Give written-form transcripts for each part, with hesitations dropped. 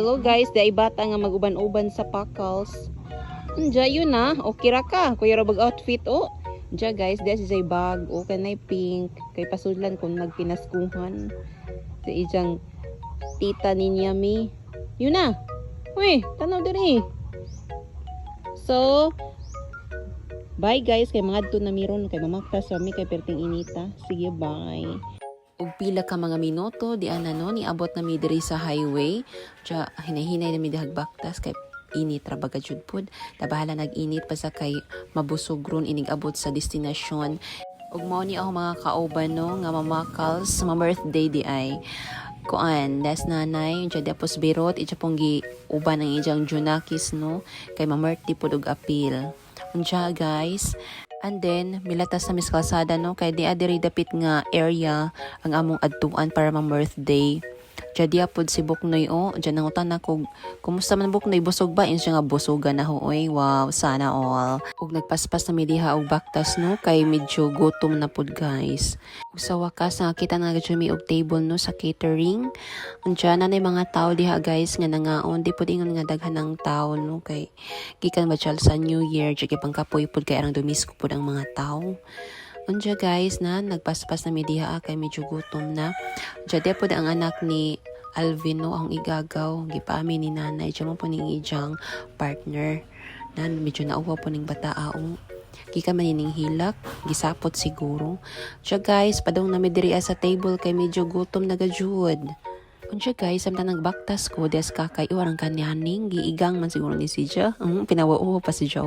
Hello guys, di ay bata nga mag-uban-uban sa Pakals. Anja yun na, okay ra ka. Kuya ra bag outfit o. Anja guys, di si bag o kanay pink. Kay pasudlan kung nagpinaskuhan. Sa ijang tita niya mi. Yun na. Uy, tanaw diri. So, bye guys, kay mga adto na miron kay mamaktas kami kay perting inita. Sige, bye. Ug pila ka mga minuto di ana no niabot na mi diri sa highway. Diya hinahinay na mi dihag baktas kay init ra baga jud pud. Tabahala nag-init pa sa kay mabusog ron inig abot sa destinasyon. Ug mao ni ako mga kauban no nga mamakals sa birthday di ay kuan das nanay diya dapos birot ija pong gi uban ang ijang junakis no kay mamerti pud og apil. Unja guys. And then, milatas na mis kalsada, no? Kaya di adiri dapit nga area ang among adtuan para ma-birthday. Diya diya pod si Buknoy, o. Diya nangutan ako, kumusta man Buknoy, busog ba? Yun siya nga busogan na ho, oy. Wow, sana all. Ug nagpaspas na mi diha og baktas, no? Kay medyo gutom na pod, guys. Ug sa wakas, nakakita na agad mi og table, no? Sa catering. Diya na mga tao diha, guys, nga nangaon. Di pod ingon nga daghan ng tao, no? Kay gikan madyal sa New Year. Diya pangkapoy pod kay arang dumisko pod ang mga tao. Unja guys na nagpaspas na mi diha kay medyo gutom na. Diya po ang anak ni Alvino ang igagaw gipami ni nanay diya mo po ning ijang partner na medyo nauwa po ning bataaong gika man ning hilak gisapot siguro. Diya guys padong na mi diri sa table kay medyo gutom na gajud. Unja guys, samtang nagbaktas ko, des kakay, iwarang kanyaning, giigang man siguro ni si Jia. Pinawao pa si Jia.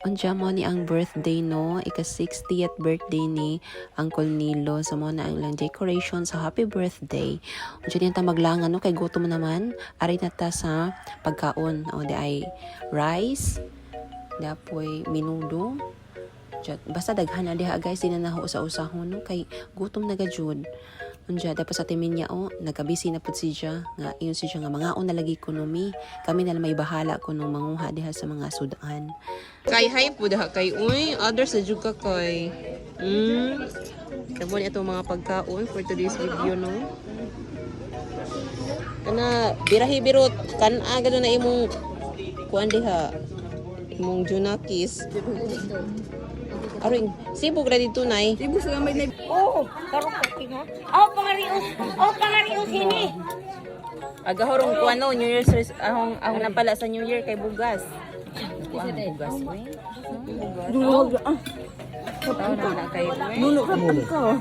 Unja mo ni ang birthday, no? Ika-60th birthday ni Uncle Nilo. So mo na ang ilang decoration sa happy birthday. Unja niyan ta maglangan, no? Kay gutom naman. Ari na ta sa pagkaon. O, di ay rice. Dapoy minudo. Basta daghan na diha guys, di na naho sa usahon, no? Kay gutom na gajud. Unja dapat sa timin niya nagabisi na pud siya nga iyon siya nga mga na lagi ekonomi kami na may bahala kuno manguha diha sa mga sudan kay hay pud ha kay uy others sa jud ka kay kamo ni ato mga pagkaon for today's video no kana birahi birot kan agad na imong kuan diha imong junakis aring sibog ra dito nay sibog sa gamay nay Karong cooking ha? Pangarius hini. Agahorong ko ano, New Year's ahong na pala sa New Year kay bugas. Kuan bugas we. Dulog ah. Taw na kay we. Nuno ka.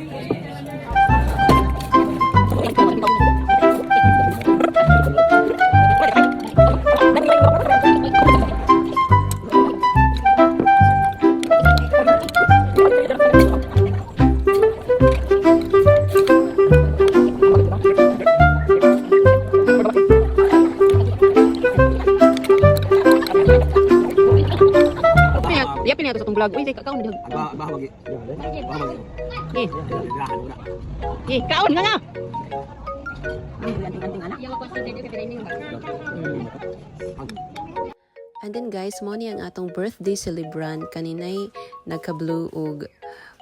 Dia pinay ato sa tong vlog. Uy, kakaon di. Bahagi. Kaon nga nga. And then guys, mo ni ang atong birthday celebrant kaninay nagka-blue ug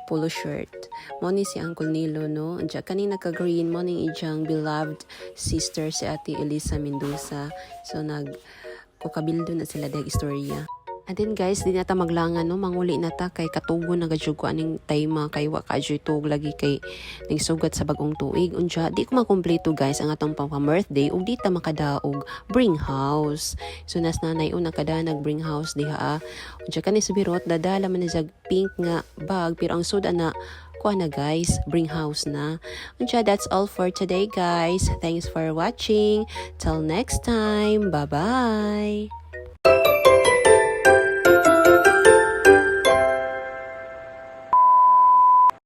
polo shirt. Mo ni si Uncle Nilo, no? Diya kanina ka-green mo ni ijang beloved sister si Ate Elisa Mendoza. So kukabildo na sila dahil istorya. And then guys, di na ta maglangan, no? Manguli na ta kay katugon na gadyo ko aning time kay wakadyo itog lagi kay nagsugat sa bagong tuig. Unja, di ko makompleto guys ang atong pang-birthday ug di ta makadaog bring house. So nas nanay una kada nag-bring house diha. Unja kani subirot dadala man ni pink nga bag pero ang suda na kuha na guys, bring house na. Unja, that's all for today guys. Thanks for watching. Till next time. Bye-bye.